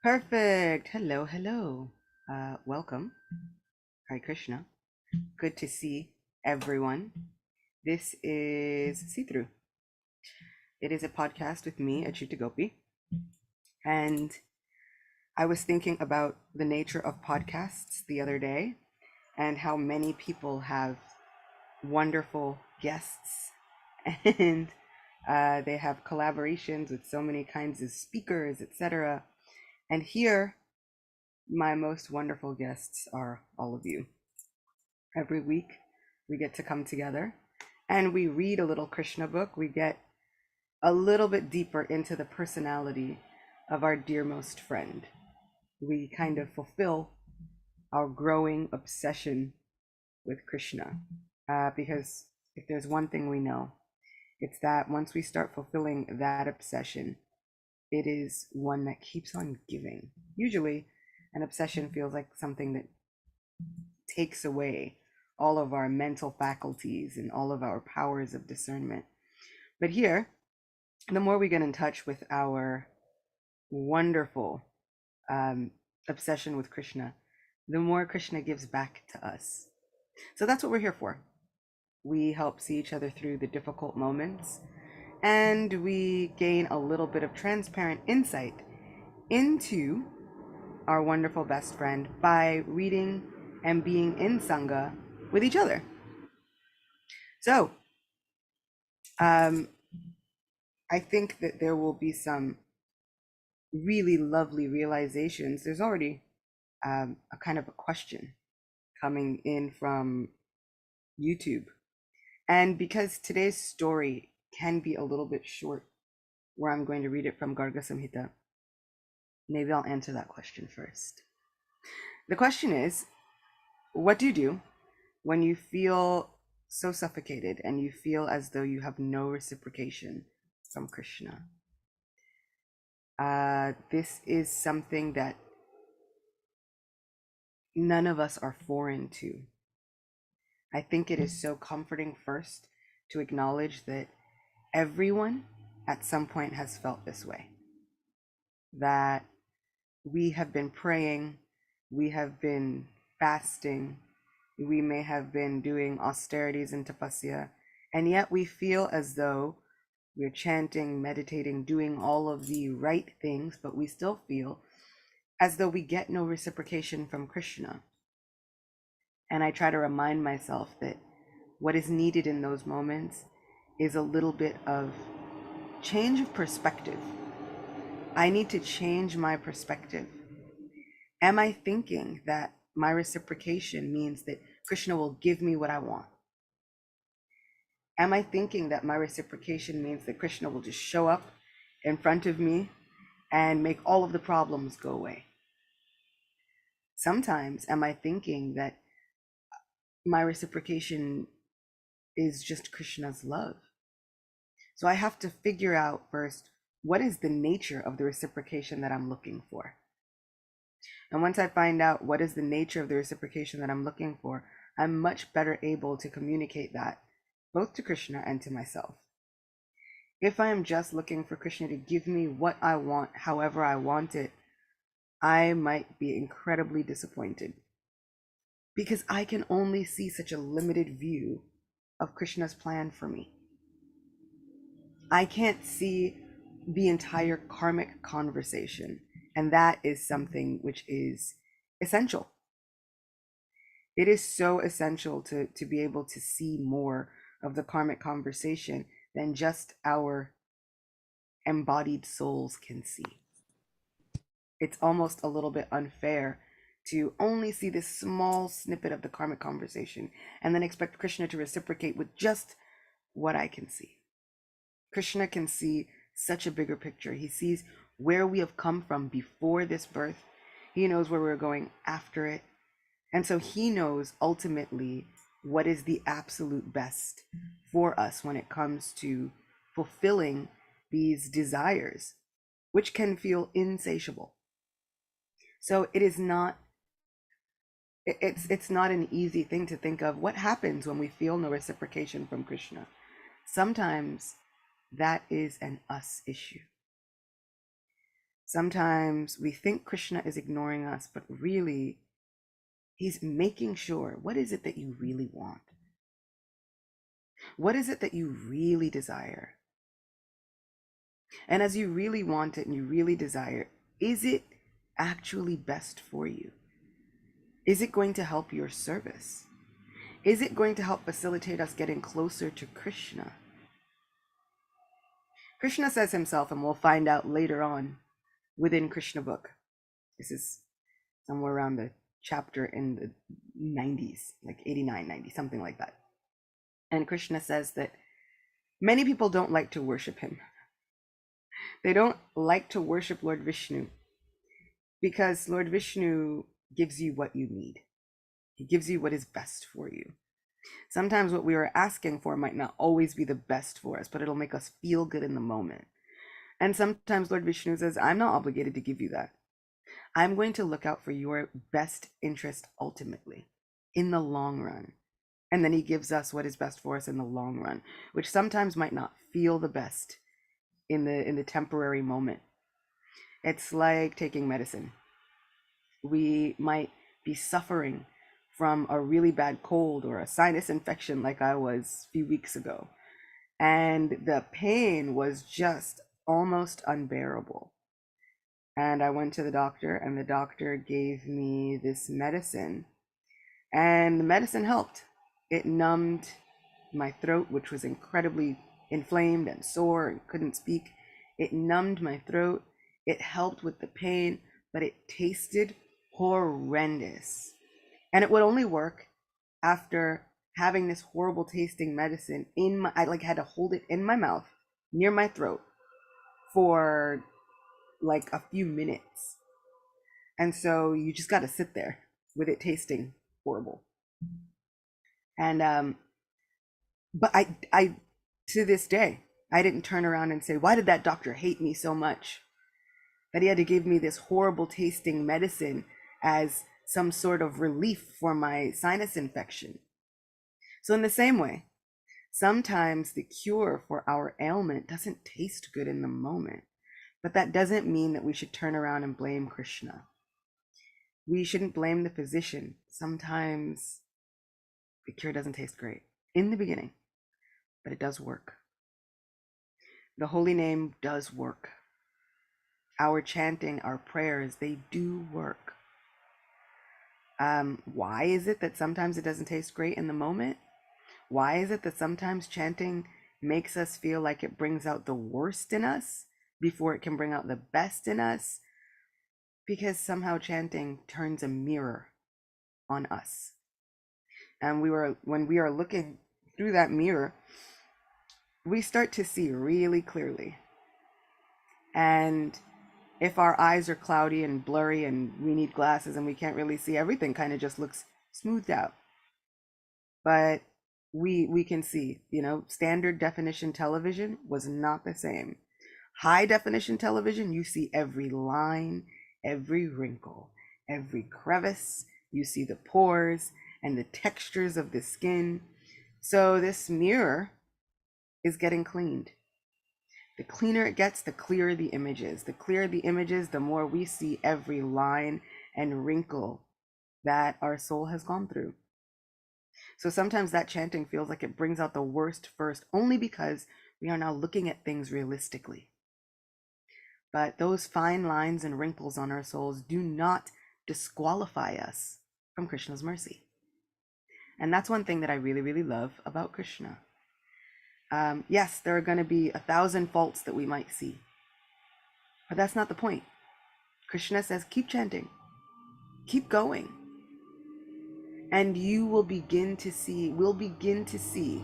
Perfect. Hello, hello. Welcome. Hare Krishna. Good to see everyone. This is See Through. It is a podcast with me, Achyuta Gopi. And I was thinking about the nature of podcasts the other day and how many people have wonderful guests and they have collaborations with so many kinds of speakers, etc. And here, my most wonderful guests are all of you. Every week, we get to come together and we read a little Krishna book. We get a little bit deeper into the personality of our dearmost friend. We kind of fulfill our growing obsession with Krishna. Because if there's one thing we know, it's that once we start fulfilling that obsession, it is one that keeps on giving. Usually, an obsession feels like something that takes away all of our mental faculties and all of our powers of discernment. But here, the more we get in touch with our wonderful obsession with Krishna, the more Krishna gives back to us. So that's what we're here for. We help see each other through the difficult moments, and we gain a little bit of transparent insight into our wonderful best friend by reading and being in Sangha with each other. So, I think that there will be some really lovely realizations. There's already a kind of a question coming in from YouTube. And because today's story can be a little bit short, where I'm going to read it from Garga Samhita, maybe I'll answer that question first. The question is, what do you do when you feel so suffocated and you feel as though you have no reciprocation from Krishna? This is something that none of us are foreign to. I think it is so comforting first to acknowledge that everyone at some point has felt this way. That we have been praying, we have been fasting, we may have been doing austerities and tapasya, and yet we feel as though we're chanting, meditating, doing all of the right things, but we still feel as though we get no reciprocation from Krishna. And I try to remind myself that what is needed in those moments is a little bit of change of perspective. I need to change my perspective. Am I thinking that my reciprocation means that Krishna will give me what I want? Am I thinking that my reciprocation means that Krishna will just show up in front of me and make all of the problems go away? Sometimes, am I thinking that my reciprocation is just Krishna's love? So I have to figure out first, what is the nature of the reciprocation that I'm looking for? And once I find out what is the nature of the reciprocation that I'm looking for, I'm much better able to communicate that both to Krishna and to myself. If I am just looking for Krishna to give me what I want, however I want it, I might be incredibly disappointed because I can only see such a limited view of Krishna's plan for me. I can't see the entire karmic conversation, and that is something which is essential. It is so essential to be able to see more of the karmic conversation than just our embodied souls can see. It's almost a little bit unfair to only see this small snippet of the karmic conversation and then expect Krishna to reciprocate with just what I can see. Krishna can see such a bigger picture. He sees where we have come from before this birth. He knows where we're going after it. And so he knows ultimately what is the absolute best for us when it comes to fulfilling these desires, which can feel insatiable. So it is not it's not an easy thing to think of. What happens when we feel no reciprocation from Krishna? Sometimes that is an us issue. Sometimes we think Krishna is ignoring us, but really, he's making sure, what is it that you really want? What is it that you really desire? And as you really want it and you really desire, is it actually best for you? Is it going to help your service? Is it going to help facilitate us getting closer to Krishna? Krishna says himself, and we'll find out later on within Krishna book. This is somewhere around the chapter in the 90s, like 89, 90, something like that. And Krishna says that many people don't like to worship him. They don't like to worship Lord Vishnu because Lord Vishnu gives you what you need. He gives you what is best for you. Sometimes what we are asking for might not always be the best for us, but it'll make us feel good in the moment. And sometimes Lord Vishnu says, I'm not obligated to give you that. I'm going to look out for your best interest ultimately, in the long run. And then he gives us what is best for us in the long run, which sometimes might not feel the best in the temporary moment. It's like taking medicine. We might be suffering from a really bad cold or a sinus infection like I was a few weeks ago. And the pain was just almost unbearable. And I went to the doctor, and the doctor gave me this medicine, and the medicine helped. It numbed my throat, which was incredibly inflamed and sore and couldn't speak. It numbed my throat. It helped with the pain, but it tasted horrendous. And it would only work after having this horrible tasting medicine in my, I like had to hold it in my mouth near my throat for like a few minutes. And so you just got to sit there with it tasting horrible. And but I to this day, I didn't turn around and say, why did that doctor hate me so much that he had to give me this horrible tasting medicine as some sort of relief for my sinus infection? So in the same way, sometimes the cure for our ailment doesn't taste good in the moment, but that doesn't mean that we should turn around and blame Krishna. We shouldn't blame the physician. Sometimes the cure doesn't taste great in the beginning, but it does work. The holy name does work. Our chanting, our prayers, they do work. Why is it that sometimes it doesn't taste great in the moment? Why is it that sometimes chanting makes us feel like it brings out the worst in us before it can bring out the best in us? Because somehow chanting turns a mirror on us. And when we are looking through that mirror, we start to see really clearly. And if our eyes are cloudy and blurry and we need glasses and we can't really see, everything kind of just looks smoothed out. But we can see, standard definition television was not the same. High definition television, you see every line, every wrinkle, every crevice, you see the pores and the textures of the skin. So this mirror is getting cleaned. The cleaner it gets, the clearer the images. The clearer the images, the more we see every line and wrinkle that our soul has gone through. So sometimes that chanting feels like it brings out the worst first, only because we are now looking at things realistically. But those fine lines and wrinkles on our souls do not disqualify us from Krishna's mercy. And that's one thing that I really, really love about Krishna. Yes, there are going to be 1,000 faults that we might see, but that's not the point. Krishna says, keep chanting, keep going, and you will begin to see, we'll begin to see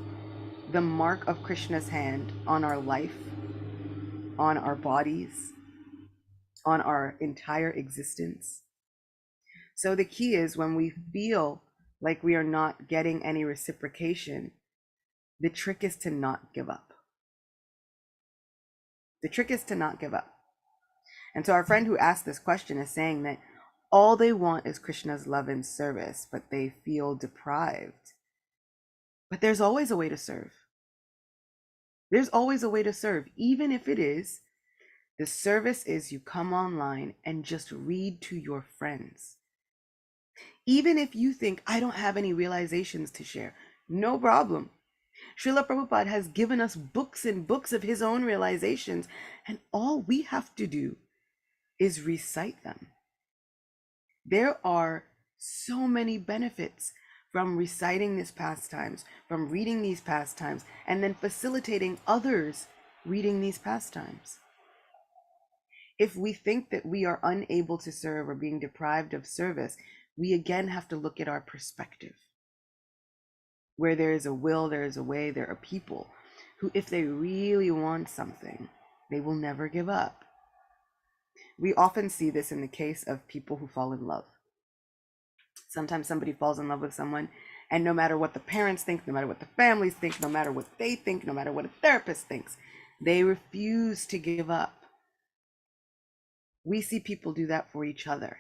the mark of Krishna's hand on our life, on our bodies, on our entire existence. So the key is, when we feel like we are not getting any reciprocation, the trick is to not give up. The trick is to not give up. And so our friend who asked this question is saying that all they want is Krishna's love and service, but they feel deprived. But there's always a way to serve. There's always a way to serve, even if it is The service is you come online and just read to your friends. Even if you think, I don't have any realizations to share, no problem. Srila Prabhupada has given us books and books of his own realizations, and all we have to do is recite them. There are so many benefits from reciting these pastimes, from reading these pastimes, and then facilitating others reading these pastimes. If we think that we are unable to serve or being deprived of service, we again have to look at our perspective. Where there is a will, there is a way. There are people who, if they really want something, they will never give up. We often see this in the case of people who fall in love. Sometimes somebody falls in love with someone, and no matter what the parents think, no matter what the families think, no matter what they think, no matter what a therapist thinks, they refuse to give up. We see people do that for each other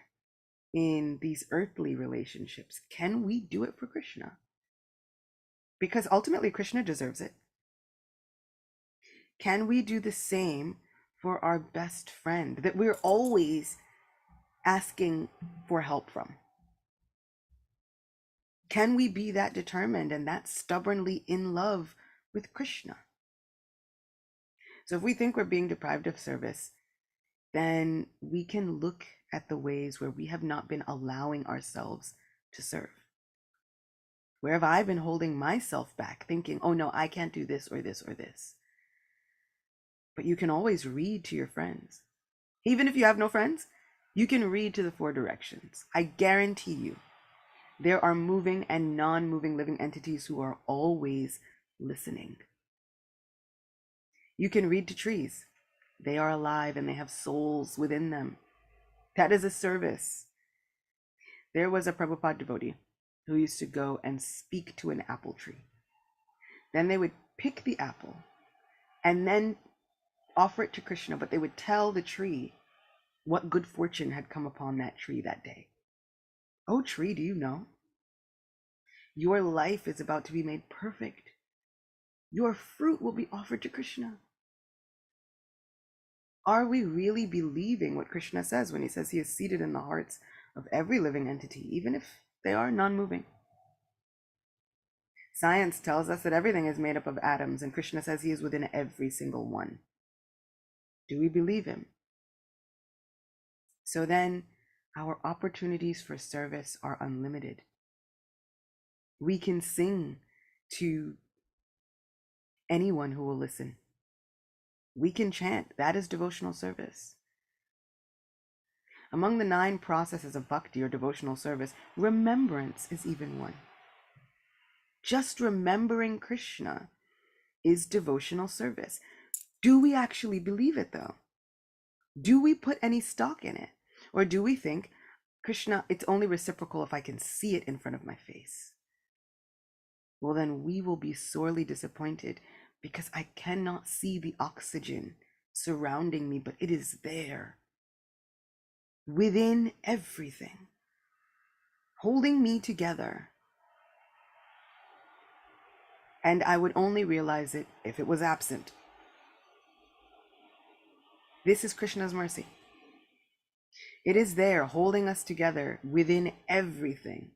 in these earthly relationships. Can we do it for Krishna? Because ultimately Krishna deserves it. Can we do the same for our best friend that we're always asking for help from? Can we be that determined and that stubbornly in love with Krishna? So if we think we're being deprived of service, then we can look at the ways where we have not been allowing ourselves to serve. Where have I been holding myself back, thinking, oh no, I can't do this or this or this? But you can always read to your friends. Even if you have no friends, you can read to the four directions. I guarantee you, there are moving and non-moving living entities who are always listening. You can read to trees. They are alive and they have souls within them. That is a service. There was a Prabhupada devotee who used to go and speak to an apple tree. Then they would pick the apple and then offer it to Krishna, but they would tell the tree what good fortune had come upon that tree that day. Oh, tree, do you know? Your life is about to be made perfect. Your fruit will be offered to Krishna. Are we really believing what Krishna says when he says he is seated in the hearts of every living entity, even if they are non-moving? Science tells us that everything is made up of atoms, and Krishna says he is within every single one. Do we believe him? So then, our opportunities for service are unlimited. We can sing to anyone who will listen. We can chant. That is devotional service. Among the 9 processes of bhakti or devotional service, remembrance is even one. Just remembering Krishna is devotional service. Do we actually believe it though? Do we put any stock in it? Or do we think, Krishna, it's only reciprocal if I can see it in front of my face? Well, then we will be sorely disappointed because I cannot see the oxygen surrounding me, but it is there within everything, holding me together. And I would only realize it if it was absent. This is Krishna's mercy. It is there holding us together within everything.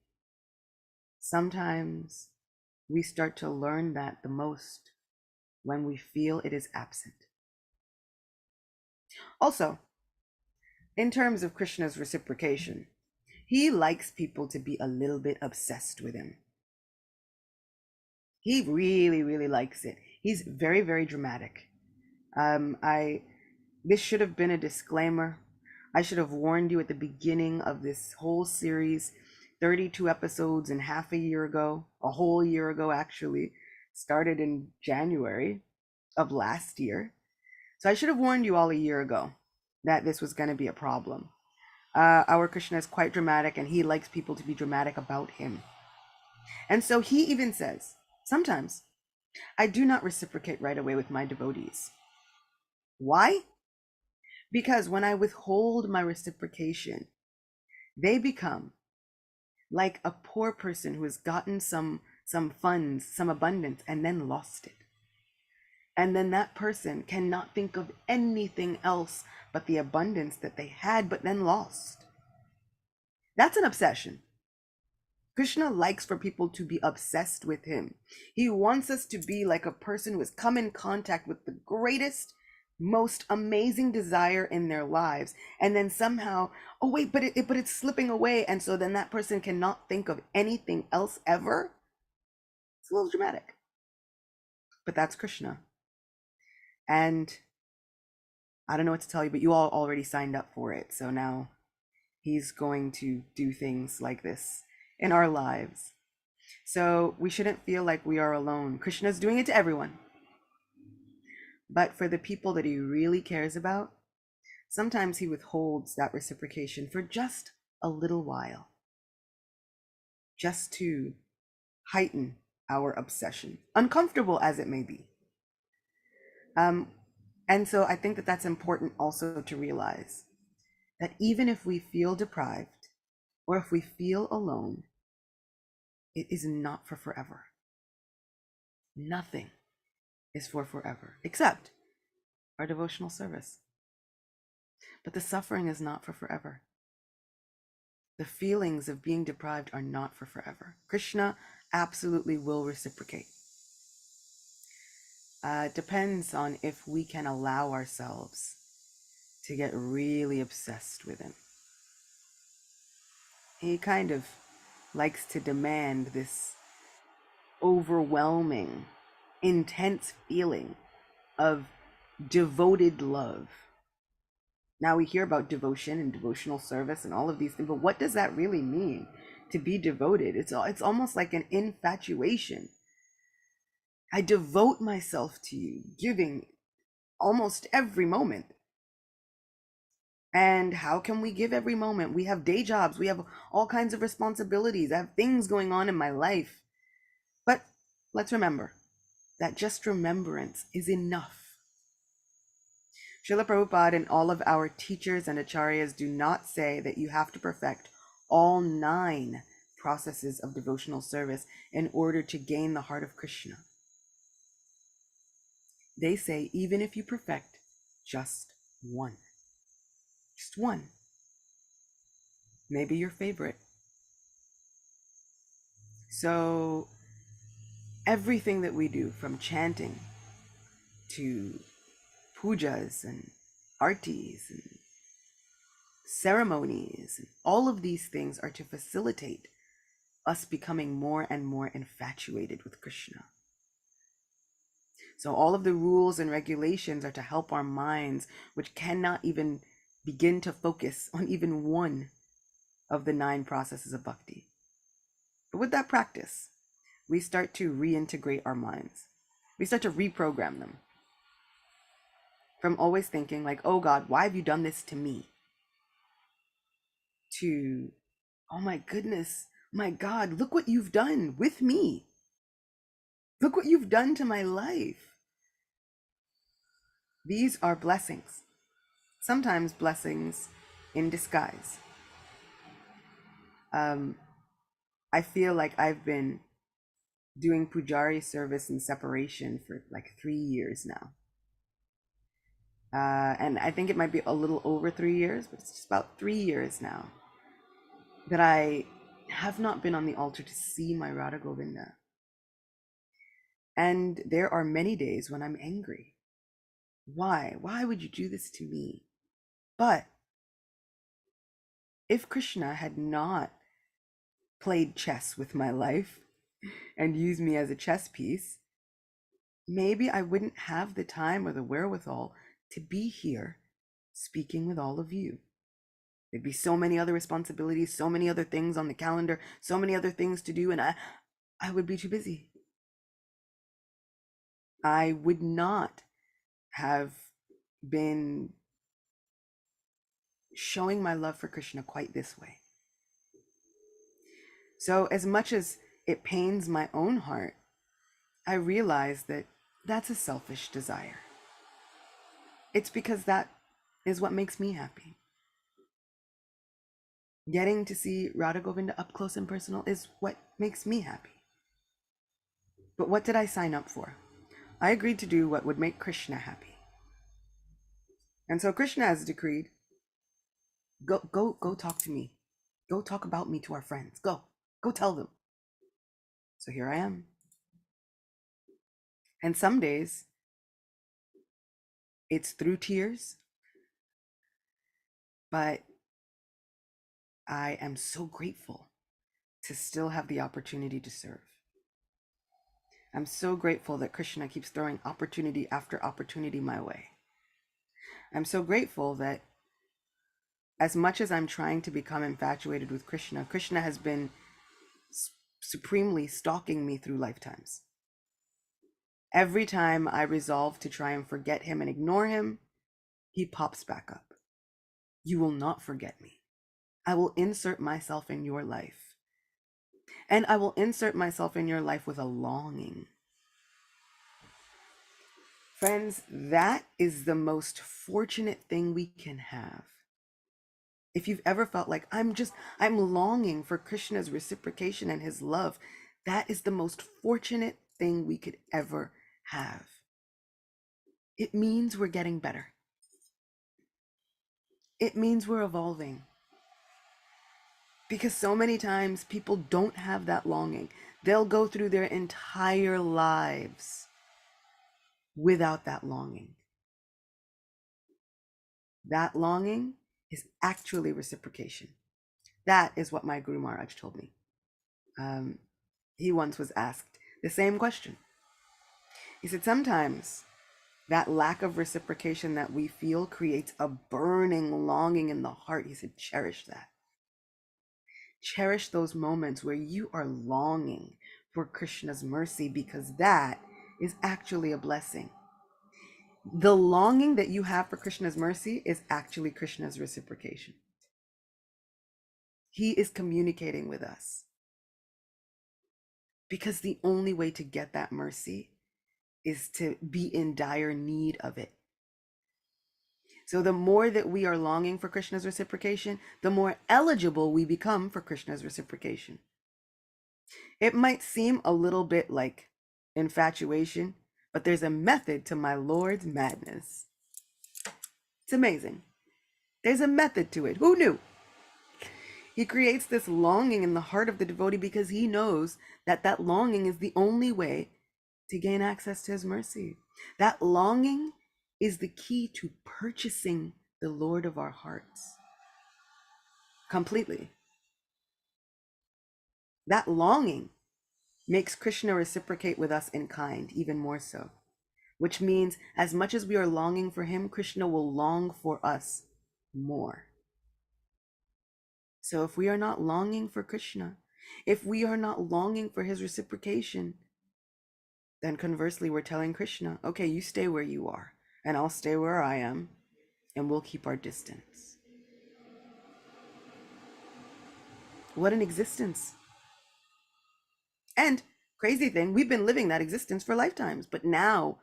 Sometimes we start to learn that the most when we feel it is absent. Also, in terms of Krishna's reciprocation, he likes people to be a little bit obsessed with him. He really, really likes it. He's very, very dramatic. This should have been a disclaimer. I should have warned you at the beginning of this whole series, 32 episodes and half a year ago, a whole year ago actually, started in January of last year. So I should have warned you all a year ago that this was going to be a problem. Our Krishna is quite dramatic and he likes people to be dramatic about him. And so he even says, sometimes I do not reciprocate right away with my devotees. Why? Because when I withhold my reciprocation, they become like a poor person who has gotten some funds, some abundance, and then lost it. And then that person cannot think of anything else but the abundance that they had, but then lost. That's an obsession. Krishna likes for people to be obsessed with him. He wants us to be like a person who has come in contact with the greatest, most amazing desire in their lives, and then somehow, oh wait, but it's slipping away, and so then that person cannot think of anything else ever. It's a little dramatic, but that's Krishna. And I don't know what to tell you, but you all already signed up for it, so now he's going to do things like this in our lives. So we shouldn't feel like we are alone. Krishna's doing it to everyone. But for the people that he really cares about, sometimes he withholds that reciprocation for just a little while, just to heighten our obsession, uncomfortable as it may be. And so I think that that's important also to realize that even if we feel deprived or if we feel alone, it is not for forever. Nothing is for forever, except our devotional service. But the suffering is not for forever. The feelings of being deprived are not for forever. Krishna absolutely will reciprocate. It depends on if we can allow ourselves to get really obsessed with him. He kind of likes to demand this overwhelming, intense feeling of devoted love. Now we hear about devotion and devotional service and all of these things, but what does that really mean to be devoted? It's almost like an infatuation. I devote myself to you, giving almost every moment. And how can we give every moment? We have day jobs, we have all kinds of responsibilities, I have things going on in my life. But let's remember that just remembrance is enough. Srila Prabhupada and all of our teachers and acharyas do not say that you have to perfect all 9 processes of devotional service in order to gain the heart of Krishna. They say even if you perfect just one, maybe your favorite. So everything that we do, from chanting to pujas and artis and ceremonies, and all of these things are to facilitate us becoming more and more infatuated with Krishna. So all of the rules and regulations are to help our minds, which cannot even begin to focus on even one of the 9 processes of bhakti. But with that practice, we start to reintegrate our minds. We start to reprogram them from always thinking like, oh God, why have you done this to me? To, oh my goodness, my God, look what you've done with me. Look what you've done to my life. These are blessings, sometimes blessings in disguise. I feel like I've been doing pujari service in separation for like 3 years now. And I think it might be a little over 3 years, but it's just about 3 years now that I have not been on the altar to see my Radha Govinda. And there are many days when I'm angry. Why? Why would you do this to me? But if Krishna had not played chess with my life and used me as a chess piece, maybe I wouldn't have the time or the wherewithal to be here speaking with all of you. There'd be so many other responsibilities, so many other things on the calendar, so many other things to do, and I would be too busy. I would not have been showing my love for Krishna quite this way. So as much as it pains my own heart, I realize that that's a selfish desire. It's because that is what makes me happy. Getting to see Radha Govinda up close and personal is what makes me happy. But what did I sign up for? I agreed to do what would make Krishna happy. And so Krishna has decreed, go talk to me. Go talk about me to our friends. Go tell them. So here I am. And some days it's through tears, but I am so grateful to still have the opportunity to serve. I'm so grateful that Krishna keeps throwing opportunity after opportunity my way. I'm so grateful that as much as I'm trying to become infatuated with Krishna, Krishna has been supremely stalking me through lifetimes. Every time I resolve to try and forget him and ignore him, he pops back up. You will not forget me. I will insert myself in your life. And I will insert myself in your life with a longing. Friends, that is the most fortunate thing we can have. If you've ever felt like I'm longing for Krishna's reciprocation and his love, that is the most fortunate thing we could ever have. It means we're getting better. It means we're evolving. Because so many times people don't have that longing. They'll go through their entire lives without that longing. That longing is actually reciprocation. That is what my Guru Maharaj told me. He once was asked the same question. He said, sometimes that lack of reciprocation that we feel creates a burning longing in the heart. He said, cherish that. Cherish those moments where you are longing for Krishna's mercy, because that is actually a blessing. The longing that you have for Krishna's mercy is actually Krishna's reciprocation. He is communicating with us. Because the only way to get that mercy is to be in dire need of it. So the more that we are longing for Krishna's reciprocation, the more eligible we become for Krishna's reciprocation. It might seem a little bit like infatuation, but there's a method to my Lord's madness. It's amazing. There's a method to it. Who knew? He creates this longing in the heart of the devotee because he knows that that longing is the only way to gain access to his mercy. That longing is the key to purchasing the Lord of our hearts completely. That longing makes Krishna reciprocate with us in kind, even more so, which means as much as we are longing for him, Krishna will long for us more. So if we are not longing for Krishna, if we are not longing for his reciprocation, then conversely, we're telling Krishna, okay, you stay where you are, and I'll stay where I am, and we'll keep our distance. What an existence. And crazy thing, we've been living that existence for lifetimes, but now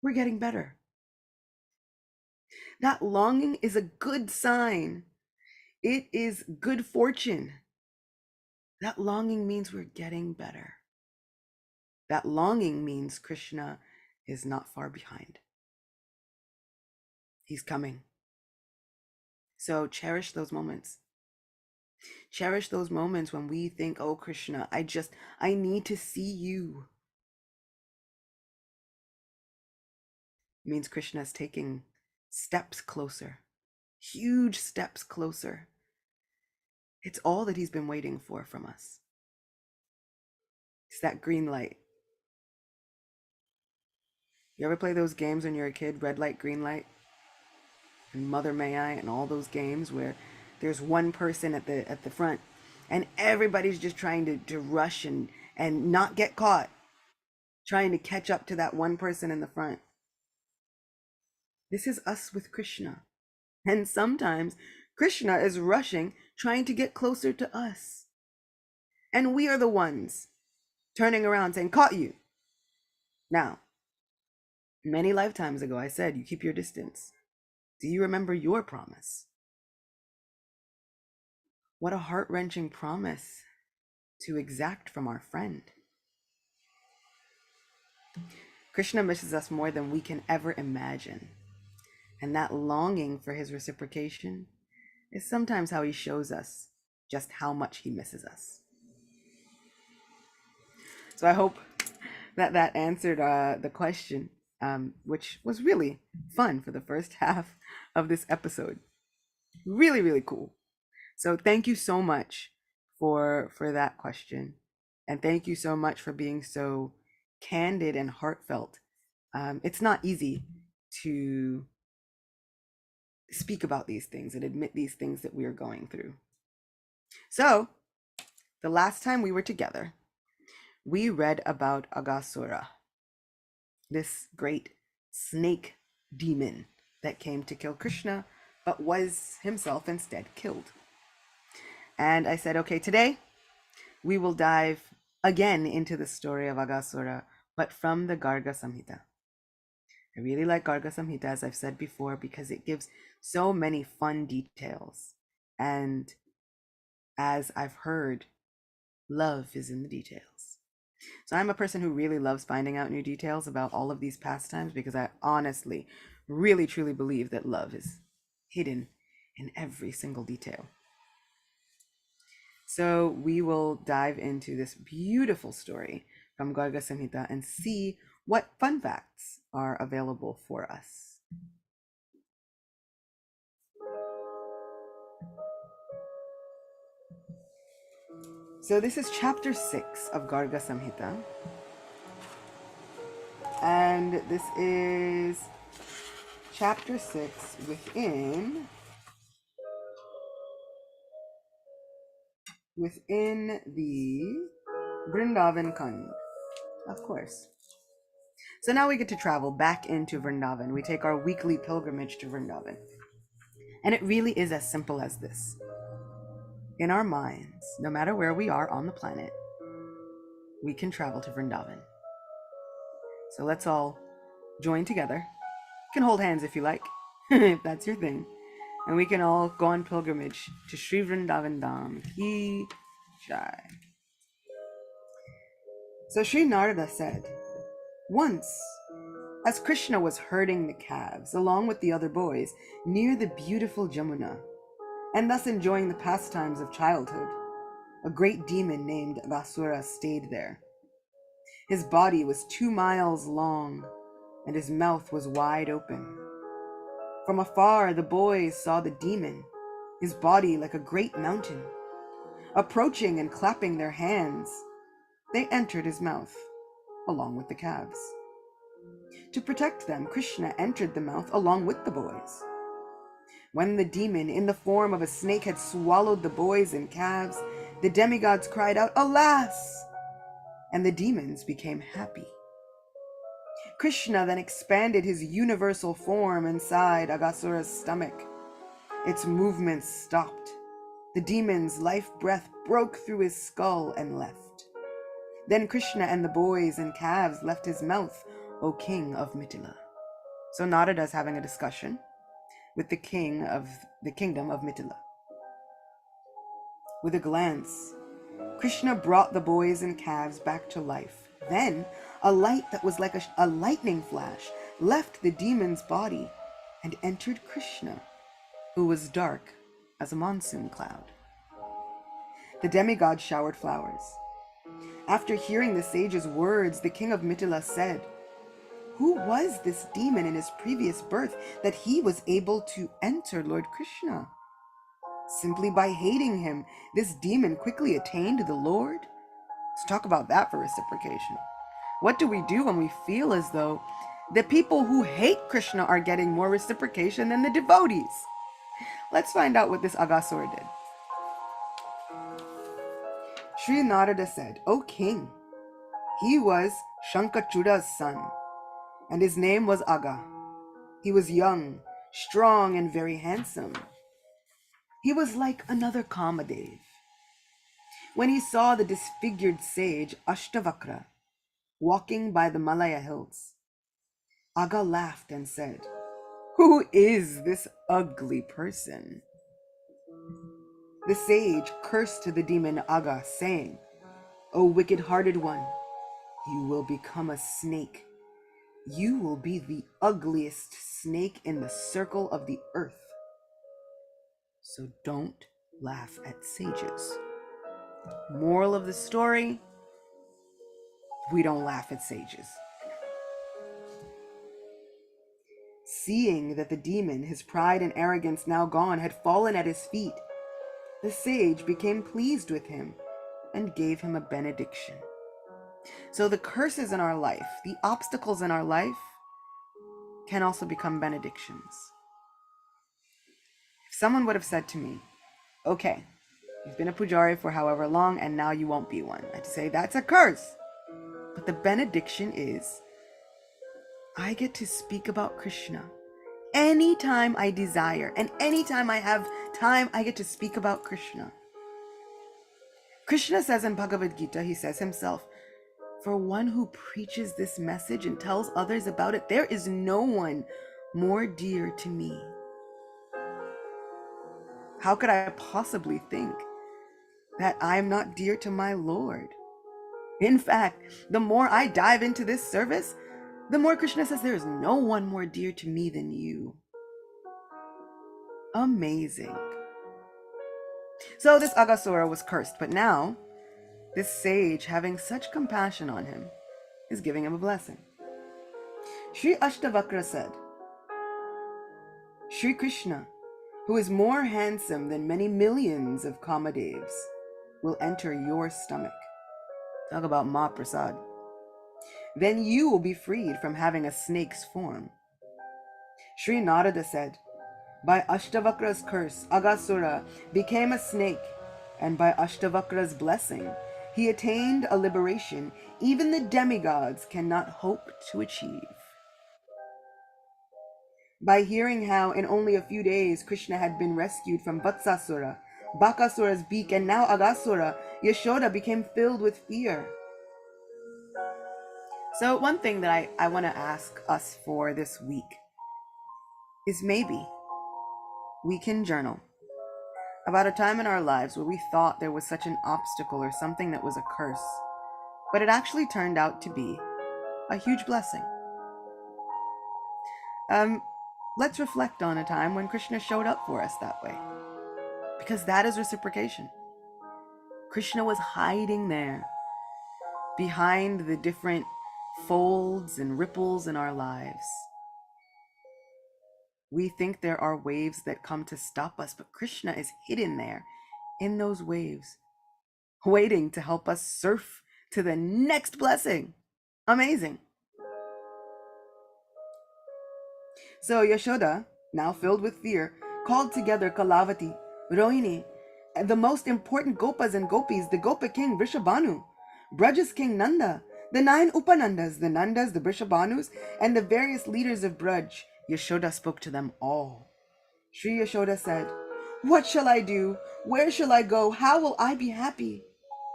we're getting better. That longing is a good sign. It is good fortune. That longing means we're getting better. That longing means Krishna is not far behind. He's coming. So cherish those moments. Cherish those moments when we think, oh, Krishna, I need to see you. It means Krishna is taking steps closer, huge steps closer. It's all that he's been waiting for from us. It's that green light. You ever play those games when you're a kid, red light, green light, and Mother May I, and all those games where there's one person at the front and everybody's just trying to rush and not get caught, trying to catch up to that one person in the front. This is us with Krishna. And sometimes Krishna is rushing, trying to get closer to us. And we are the ones turning around saying, caught you. Now, many lifetimes ago, I said, you keep your distance. Do you remember your promise? What a heart-wrenching promise to exact from our friend. Krishna misses us more than we can ever imagine. And that longing for his reciprocation is sometimes how he shows us just how much he misses us. So I hope that that answered the question, which was really fun for the first half of this episode. Really, really cool. So thank you so much for that question, and thank you so much for being so candid and heartfelt. It's not easy to speak about these things and admit these things that we are going through. So, the last time we were together, we read about Aghasura, this great snake demon that came to kill Krishna, but was himself instead killed. And I said, okay, today we will dive again into the story of Aghasura, but from the Garga Samhita. I really like Garga Samhita, as I've said before, because it gives so many fun details. And as I've heard, love is in the details. So I'm a person who really loves finding out new details about all of these pastimes because I honestly, really, truly believe that love is hidden in every single detail. So we will dive into this beautiful story from Garga Samhita and see what fun facts are available for us. So this is chapter 6 of Garga Samhita. And this is chapter 6 within the Vrindavan Kand, of course. So now we get to travel back into Vrindavan. We take our weekly pilgrimage to Vrindavan. And it really is as simple as this. In our minds, no matter where we are on the planet, we can travel to Vrindavan. So let's all join together. You can hold hands if you like, if that's your thing. And we can all go on pilgrimage to Sri Vrindavan Dham. Ki Jai. So Sri Narada said, once, as Krishna was herding the calves along with the other boys near the beautiful Jamuna, and thus enjoying the pastimes of childhood, a great demon named Aghasura stayed there. His body was 2 miles long, and his mouth was wide open. From afar, the boys saw the demon, his body like a great mountain. Approaching and clapping their hands, they entered his mouth, along with the calves. To protect them, Krishna entered the mouth along with the boys. When the demon, in the form of a snake, had swallowed the boys and calves, the demigods cried out, "Alas!" and the demons became happy. Krishna then expanded his universal form inside Aghasura's stomach. Its movements stopped. The demon's life breath broke through his skull and left. Then Krishna and the boys and calves left his mouth, O king of Mithila. So Narada is having a discussion with the king of the kingdom of Mithila. With a glance, Krishna brought the boys and calves back to life. Then a light that was like a lightning flash left the demon's body and entered Krishna, who was dark as a monsoon cloud. The demigod showered flowers. After hearing the sage's words, the king of Mithila said, who was this demon in his previous birth that he was able to enter Lord Krishna? Simply by hating him, this demon quickly attained the Lord? Let's talk about that for reciprocation. What do we do when we feel as though the people who hate Krishna are getting more reciprocation than the devotees? Let's find out what this Aghasura did. Sri Narada said, O king, he was Shankachuda's son, and his name was Agha. He was young, strong, and very handsome. He was like another Kamadev. When he saw the disfigured sage Ashtavakra walking by the Malaya hills, Agha laughed and said, who is this ugly person? The sage cursed the demon Agha, saying, O wicked-hearted one, you will become a snake you will be the ugliest snake in the circle of the earth. So don't laugh at sages. Moral of the story, we don't laugh at sages. Seeing that the demon, his pride and arrogance now gone, had fallen at his feet, the sage became pleased with him and gave him a benediction. So the curses in our life, the obstacles in our life, can also become benedictions. If someone would have said to me, okay, you've been a pujari for however long and now you won't be one, I'd say that's a curse. But the benediction is, I get to speak about Krishna anytime I desire, and anytime I have time, I get to speak about Krishna. Krishna says in Bhagavad Gita, he says himself, for one who preaches this message and tells others about it, there is no one more dear to me. How could I possibly think that I'm not dear to my Lord? In fact, the more I dive into this service, the more Krishna says there is no one more dear to me than you. Amazing. So this Aghasura was cursed, but now this sage, having such compassion on him, is giving him a blessing. Sri Ashtavakra said, Sri Krishna, who is more handsome than many millions of Kamadevs, will enter your stomach. Talk about Ma Prasad. Then you will be freed from having a snake's form. Sri Narada said, by Ashtavakra's curse, Aghasura became a snake, and by Ashtavakra's blessing, he attained a liberation even the demigods cannot hope to achieve. By hearing how in only a few days Krishna had been rescued from Vatsasura, Bakasura's beak, and now Aghasura, Yashoda became filled with fear. So one thing that I want to ask us for this week is maybe we can journal about a time in our lives where we thought there was such an obstacle or something that was a curse, but it actually turned out to be a huge blessing. Let's reflect on a time when Krishna showed up for us that way, because that is reciprocation. Krishna was hiding there behind the different folds and ripples in our lives. We think there are waves that come to stop us, but Krishna is hidden there in those waves, waiting to help us surf to the next blessing. Amazing. So Yashoda, now filled with fear, called together Kalavati, Rohini, and the most important Gopas and Gopis, the Gopa king Vrishabhanu, Braja's king Nanda, the 9 Upanandas, the Nandas, the Vrishabhanus, and the various leaders of Braj. Yashoda spoke to them all. Sri Yashoda said, what shall I do? Where shall I go? How will I be happy?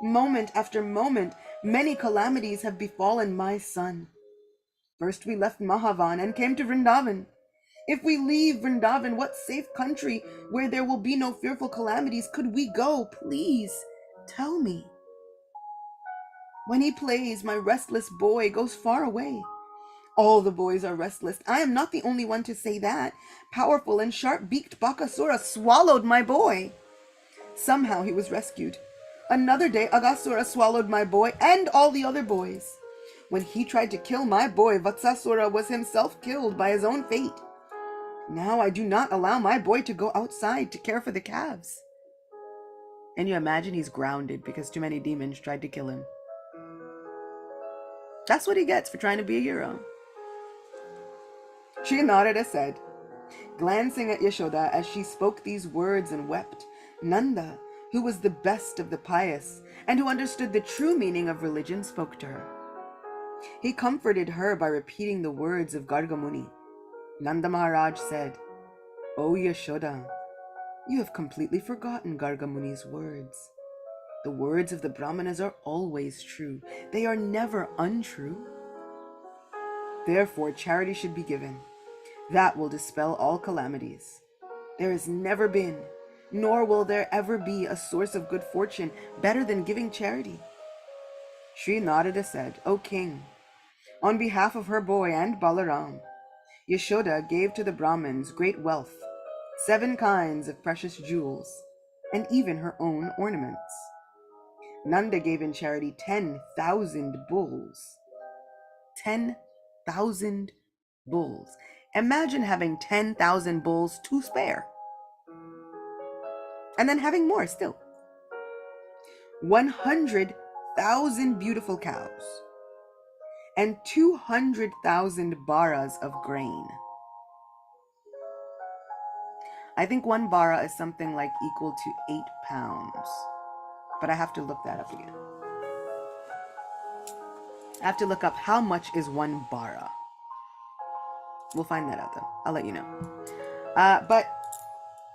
Moment after moment, many calamities have befallen my son. First we left Mahavan and came to Vrindavan. If we leave Vrindavan, what safe country where there will be no fearful calamities could we go? Please tell me. When he plays, my restless boy goes far away. All the boys are restless. I am not the only one to say that. Powerful and sharp-beaked Bakasura swallowed my boy. Somehow he was rescued. Another day, Aghasura swallowed my boy and all the other boys. When he tried to kill my boy, Vatsasura was himself killed by his own fate. Now I do not allow my boy to go outside to care for the calves. And you imagine he's grounded because too many demons tried to kill him. That's what he gets for trying to be a hero. Sri Narada said, glancing at Yashoda as she spoke these words and wept, Nanda, who was the best of the pious and who understood the true meaning of religion, spoke to her. He comforted her by repeating the words of Gargamuni. Nanda Maharaj said, O Yashoda, you have completely forgotten Gargamuni's words. The words of the Brahmanas are always true. They are never untrue. Therefore, charity should be given. That will dispel all calamities. There has never been, nor will there ever be, a source of good fortune better than giving charity. Sri Narada said, O king, On behalf of her boy and Balaram, Yashoda gave to the Brahmins great wealth, 7 kinds of precious jewels, and even her own ornaments. Nanda gave in charity 10,000 bulls. 10,000 bulls. Imagine having 10,000 bulls to spare. And then having more still. 100,000 beautiful cows. And 200,000 baras of grain. I think 1 bara is something like equal to 8 pounds. But I have to look that up again. I have to look up how much is 1 bara. We'll find that out though. I'll let you know. But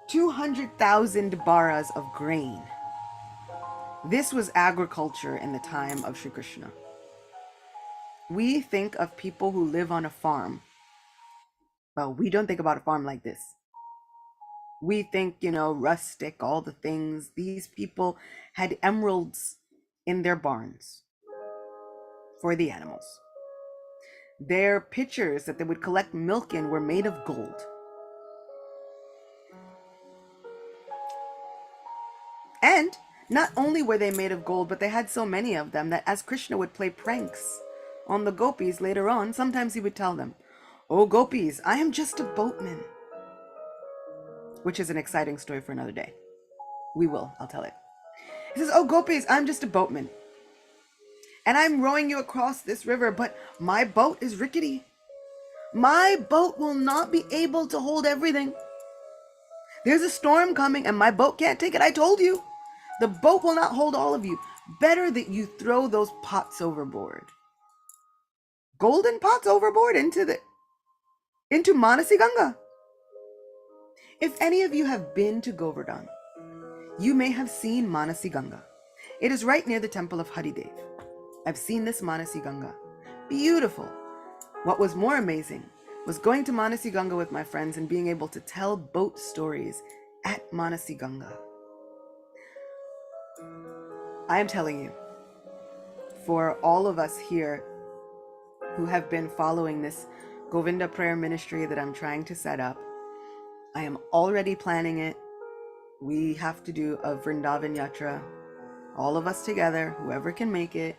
200,000 baras of grain. This was agriculture in the time of Sri Krishna. We think of people who live on a farm. Well, we don't think about a farm like this. We think, rustic, all the things. These people had emeralds in their barns for the animals. Their pitchers that they would collect milk in were made of gold. And not only were they made of gold, but they had so many of them that as Krishna would play pranks on the gopis later on, sometimes he would tell them, "Oh, gopis, I am just a boatman." Which is an exciting story for another day. I'll tell it. He says, "Oh, gopis, I'm just a boatman. And I'm rowing you across this river, but my boat is rickety. My boat will not be able to hold everything. There's a storm coming and my boat can't take it. I told you. The boat will not hold all of you. Better that you throw those pots overboard." Golden pots overboard into Manasi Ganga. If any of you have been to Govardhan, you may have seen Manasi Ganga. It is right near the temple of Haridev. I've seen this Manasi Ganga. Beautiful. What was more amazing was going to Manasi Ganga with my friends and being able to tell boat stories at Manasi Ganga. I am telling you, for all of us here who have been following this Govinda prayer ministry that I'm trying to set up, I am already planning it. We have to do a Vrindavan Yatra, all of us together, whoever can make it,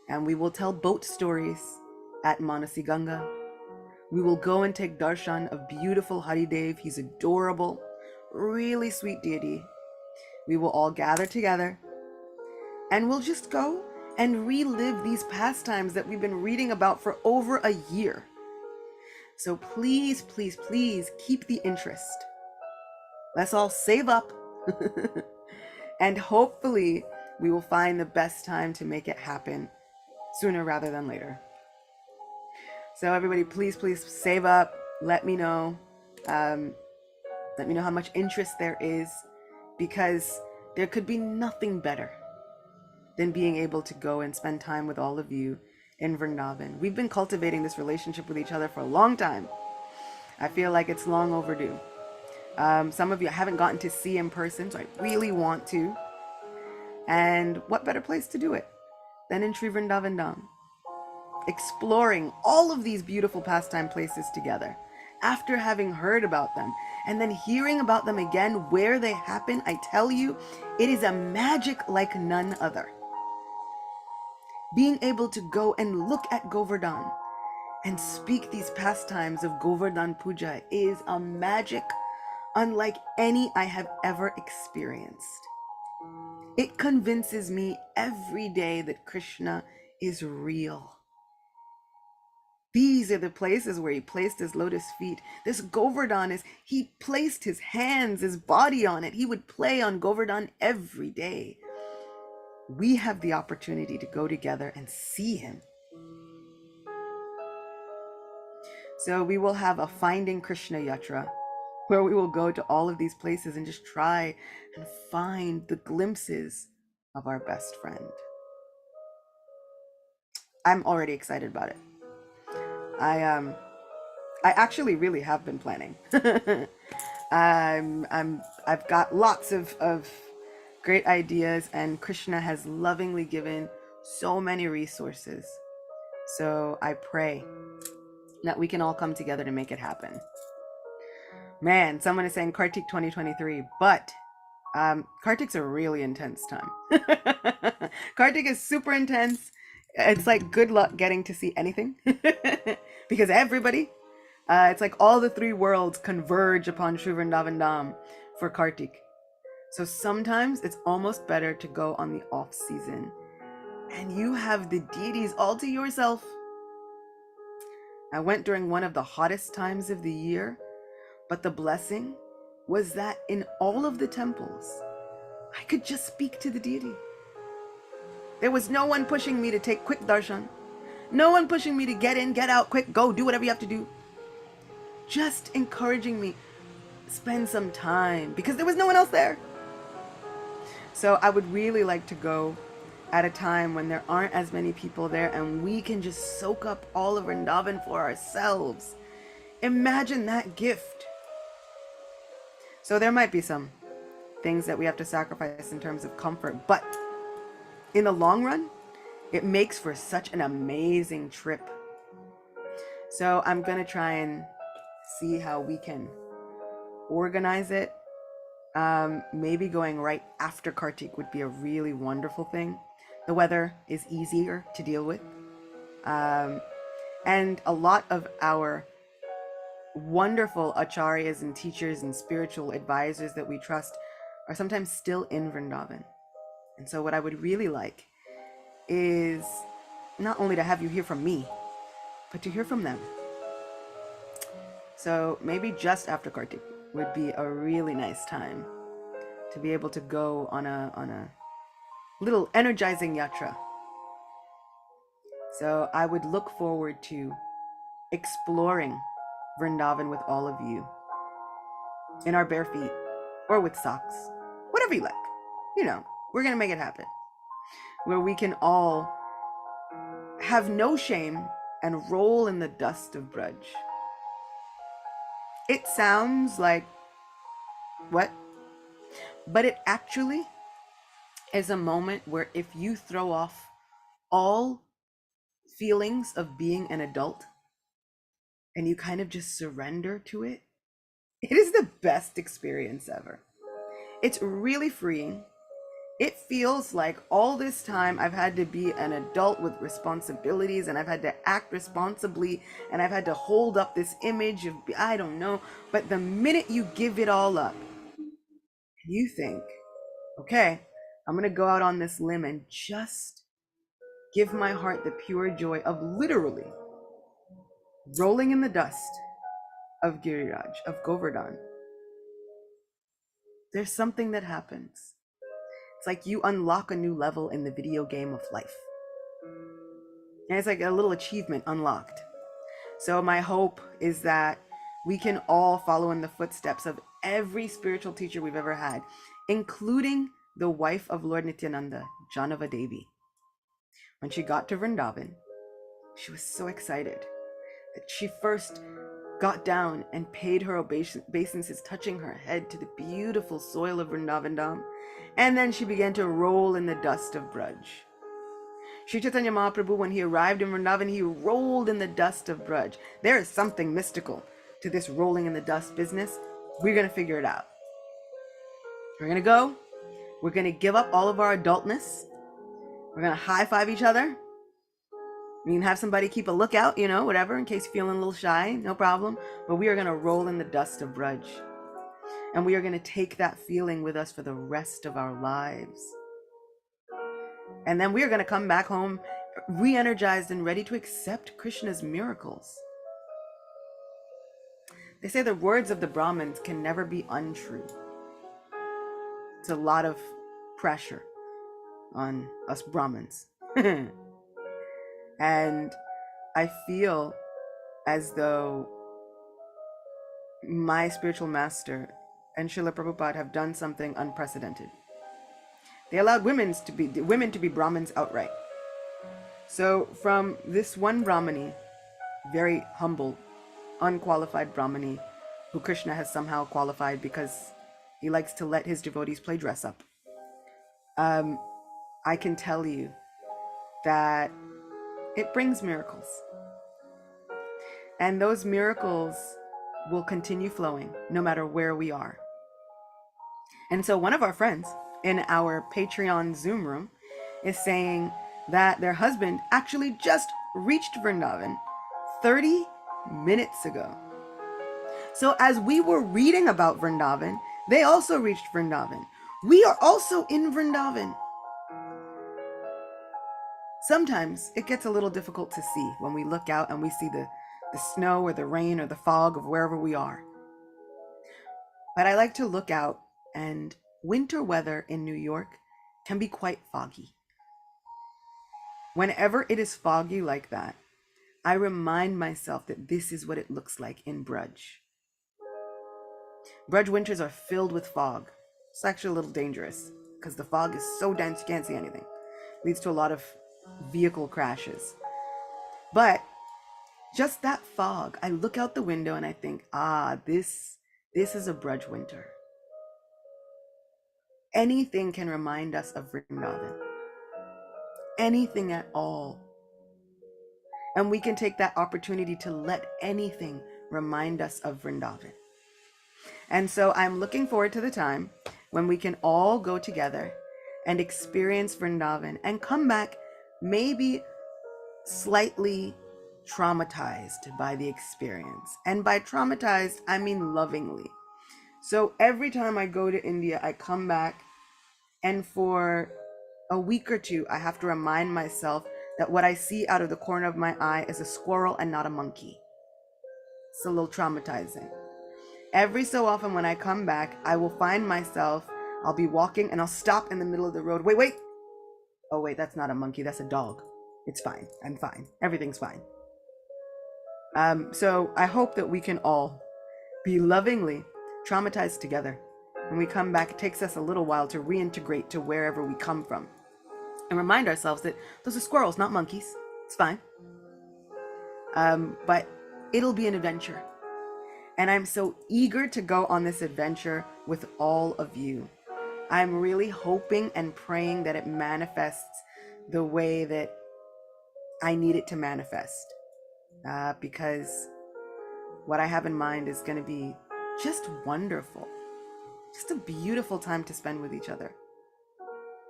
and we will tell boat stories at Manasi Ganga. We will go and take darshan of beautiful Haridev. He's adorable, really sweet deity. We will all gather together and we'll just go and relive these pastimes that we've been reading about for over a year. So please, please, please keep the interest. Let's all save up and hopefully we will find the best time to make it happen sooner rather than later. So everybody, please, please save up. Let me know. Let me know how much interest there is, because there could be nothing better than being able to go and spend time with all of you in Vrindavan. We've been cultivating this relationship with each other for a long time. I feel like it's long overdue. Some of you I haven't gotten to see in person, so I really want to. And what better place to do it than in Sri Vrindavan Dham? Exploring all of these beautiful pastime places together after having heard about them and then hearing about them again where they happen. I tell you, it is a magic like none other. Being able to go and look at Govardhan and speak these pastimes of Govardhan Puja is a magic unlike any I have ever experienced. It convinces me every day that Krishna is real. These are the places where he placed his lotus feet. This Govardhan he placed his hands, his body on it. He would play on Govardhan every day. We have the opportunity to go together and see him. So we will have a Finding Krishna Yatra, where we will go to all of these places and just try and find the glimpses of our best friend. I'm already excited about it. I actually really have been planning. I've got lots of great ideas, and Krishna has lovingly given so many resources So I pray that we can all come together to make it happen. Man, someone is saying Kartik 2023, but Kartik's a really intense time. Kartik is super intense. It's like good luck getting to see anything because everybody, it's like all the three worlds converge upon Sri Vrindavan Dham for Kartik. So sometimes it's almost better to go on the off season and you have the deities all to yourself. I went during one of the hottest times of the year, but the blessing was that in all of the temples, I could just speak to the deity. There was no one pushing me to take quick darshan. No one pushing me to get in, get out, quick, go, do whatever you have to do. Just encouraging me, spend some time, because there was no one else there. So I would really like to go at a time when there aren't as many people there and we can just soak up all of Vrindavan for ourselves. Imagine that gift. So there might be some things that we have to sacrifice in terms of comfort, but in the long run, it makes for such an amazing trip. So I'm gonna try and see how we can organize it. Maybe going right after Kartik would be a really wonderful thing. The weather is easier to deal with. And a lot of our wonderful acharyas and teachers and spiritual advisors that we trust are sometimes still in Vrindavan. And so what I would really like is not only to have you hear from me, but to hear from them. So maybe just after Kartik would be a really nice time to be able to go on a little energizing yatra. So I would look forward to exploring Vrindavan with all of you in our bare feet or with socks, whatever you like. You know, we're gonna make it happen, where we can all have no shame and roll in the dust of Braj. It sounds like what? But it actually is a moment where if you throw off all feelings of being an adult and you kind of just surrender to it, it is the best experience ever. It's really freeing. It feels like all this time I've had to be an adult with responsibilities and I've had to act responsibly and I've had to hold up this image of, I don't know, but the minute you give it all up, you think, okay, I'm gonna go out on this limb and just give my heart the pure joy of literally rolling in the dust of Giriraj, of Govardhan. There's something that happens. It's like you unlock a new level in the video game of life. And it's like a little achievement unlocked. So my hope is that we can all follow in the footsteps of every spiritual teacher we've ever had, including the wife of Lord Nityananda, Janava Devi. When she got to Vrindavan, she was so excited that she first got down and paid her obeisances, touching her head to the beautiful soil of Vrindavan Dham, and then she began to roll in the dust of Braj. Sri Chaitanya Mahaprabhu, when he arrived in Vrindavan, he rolled in the dust of Braj. There is something mystical to this rolling in the dust business. We're going to figure it out. We're going to go. We're going to give up all of our adultness. We're going to high-five each other. You can have somebody keep a lookout, you know, whatever, in case you're feeling a little shy, no problem. But we are going to roll in the dust of Braj. And we are going to take that feeling with us for the rest of our lives. And then we are going to come back home re-energized and ready to accept Krishna's miracles. They say the words of the Brahmins can never be untrue. It's a lot of pressure on us Brahmins. And I feel as though my spiritual master and Srila Prabhupada have done something unprecedented. They allowed women to be Brahmins outright. So from this one Brahmani, very humble, unqualified Brahmani, who Krishna has somehow qualified because he likes to let his devotees play dress up, I can tell you that it brings miracles. And those miracles will continue flowing no matter where we are. And so one of our friends in our Patreon Zoom room is saying that their husband actually just reached Vrindavan 30 minutes ago. So as we were reading about Vrindavan, they also reached Vrindavan. We are also in Vrindavan. Sometimes it gets a little difficult to see when we look out and we see the snow or the rain or the fog of wherever we are. But I like to look out, and winter weather in New York can be quite foggy. Whenever it is foggy like that, I remind myself that this is what it looks like in Brudge. Brudge winters are filled with fog. It's actually a little dangerous because the fog is so dense you can't see anything. It leads to a lot of vehicle crashes. But just that fog, I look out the window and I think, this is a Brudge winter. Anything can remind us of Vrindavan. Anything at all. And we can take that opportunity to let anything remind us of Vrindavan. And so I'm looking forward to the time when we can all go together and experience Vrindavan and come back maybe slightly traumatized by the experience. And by traumatized, I mean lovingly. So every time I go to India, I come back, and for a week or two, I have to remind myself that what I see out of the corner of my eye is a squirrel and not a monkey. It's a little traumatizing. Every so often when I come back, I will find myself, I'll be walking and I'll stop in the middle of the road. Wait. Oh wait, that's not a monkey, that's a dog. It's fine, I'm fine, everything's fine. So I hope that we can all be lovingly traumatized together. When we come back, it takes us a little while to reintegrate to wherever we come from. And remind ourselves that those are squirrels, not monkeys. It's fine. But it'll be an adventure. And I'm so eager to go on this adventure with all of you. I'm really hoping and praying that it manifests the way that I need it to manifest. Because what I have in mind is going to be just wonderful. Just a beautiful time to spend with each other.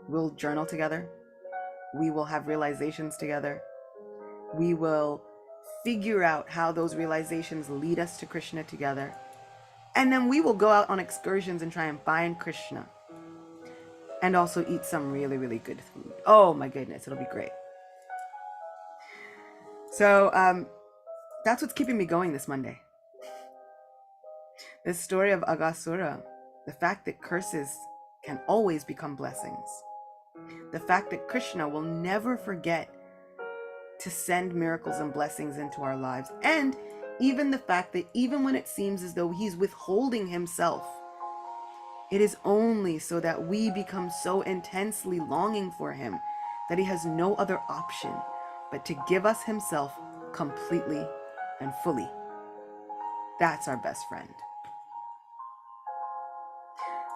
We'll journal together. We will have realizations together. We will figure out how those realizations lead us to Krishna together. And then we will go out on excursions and try and find Krishna. And also eat some really, really good food. Oh my goodness, it'll be great. So that's what's keeping me going this Monday. This story of Aghasura, the fact that curses can always become blessings. The fact that Krishna will never forget to send miracles and blessings into our lives. And even the fact that even when it seems as though he's withholding himself, it is only so that we become so intensely longing for him that he has no other option but to give us himself completely and fully. That's our best friend.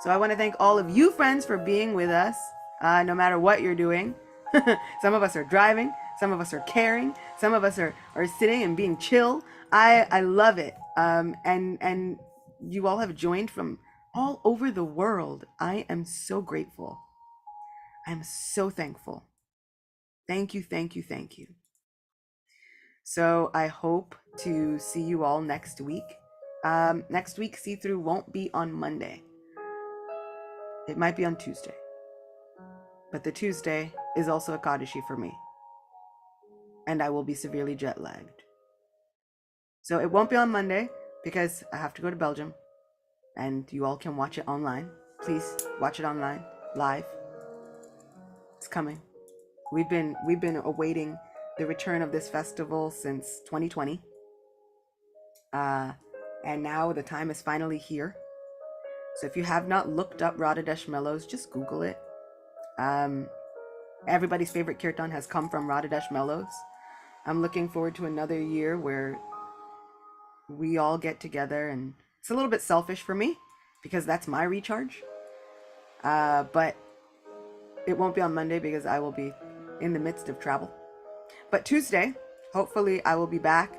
So I want to thank all of you friends for being with us, no matter what you're doing. Some of us are driving, some of us are caring, some of us are sitting and being chill. I love it. And you all have joined from all over the world. I am so grateful. I'm so thankful. Thank you. So I hope to see you all next week. Next week, see-through won't be on Monday. It might be on Tuesday. But the Tuesday is also Ekadashi for me. And I will be severely jet lagged. So it won't be on Monday because I have to go to Belgium. And you all can watch it online. Please watch it online, live. It's coming. We've been awaiting the return of this festival since 2020. And now the time is finally here. So if you have not looked up Radha Desh Mellows, just Google it. Everybody's favorite kirtan has come from Radha Desh Mellows. I'm looking forward to another year where we all get together, and it's a little bit selfish for me because that's my recharge. But it won't be on Monday because I will be in the midst of travel. But Tuesday, hopefully, I will be back.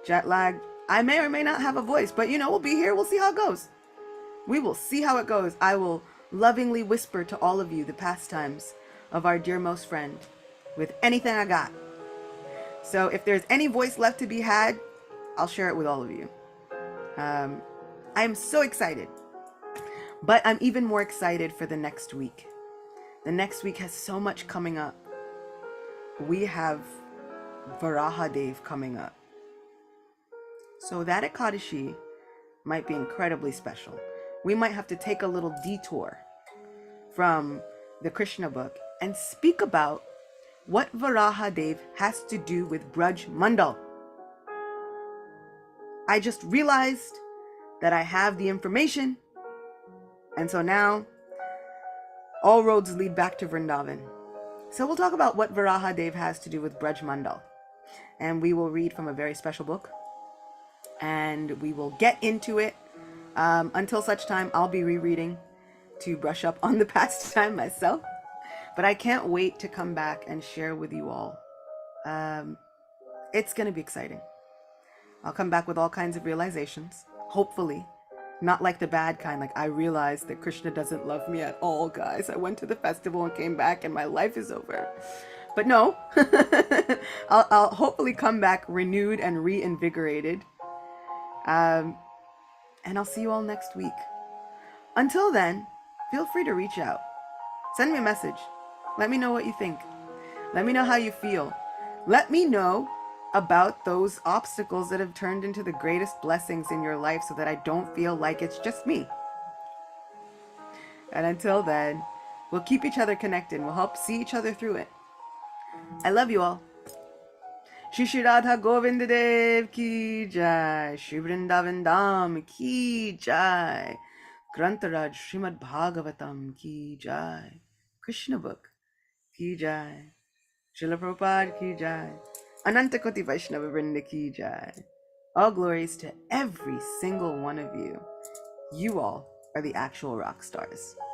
Jet lagged. I may or may not have a voice, but we'll be here. We'll see how it goes. We will see how it goes. I will lovingly whisper to all of you the pastimes of our dear most friend with anything I got. So if there's any voice left to be had, I'll share it with all of you. I am so excited. But I'm even more excited for the next week. The next week has so much coming up. We have Varahadev coming up. So that Ekadashi might be incredibly special. We might have to take a little detour from the Krishna book and speak about what Varahadev has to do with Braj Mandal. I just realized that I have the information, and so now all roads lead back to Vrindavan. So we'll talk about what Varahadev has to do with Braj Mandal, and we will read from a very special book, and we will get into it. Until such time, I'll be rereading to brush up on the pastime myself, but I can't wait to come back and share with you all. It's going to be exciting. I'll come back with all kinds of realizations, hopefully. Not like the bad kind, like I realized that Krishna doesn't love me at all, guys. I went to the festival and came back and my life is over. But no, I'll hopefully come back renewed and reinvigorated. And I'll see you all next week. Until then, feel free to reach out. Send me a message. Let me know what you think. Let me know how you feel. Let me know about those obstacles that have turned into the greatest blessings in your life so that I don't feel like it's just me. And until then, we'll keep each other connected and we'll help see each other through it. I love you all. Shri Radha Govinda Dev ki jai. Shri Vrindavan Dham ki jai. Grantaraj Srimad Bhagavatam ki jai. Krishna book ki jai. Srila Prabhupada ki jai. Ananta Koti Vaishnava Vrinda ki jai. All glories to every single one of you. You all are the actual rock stars.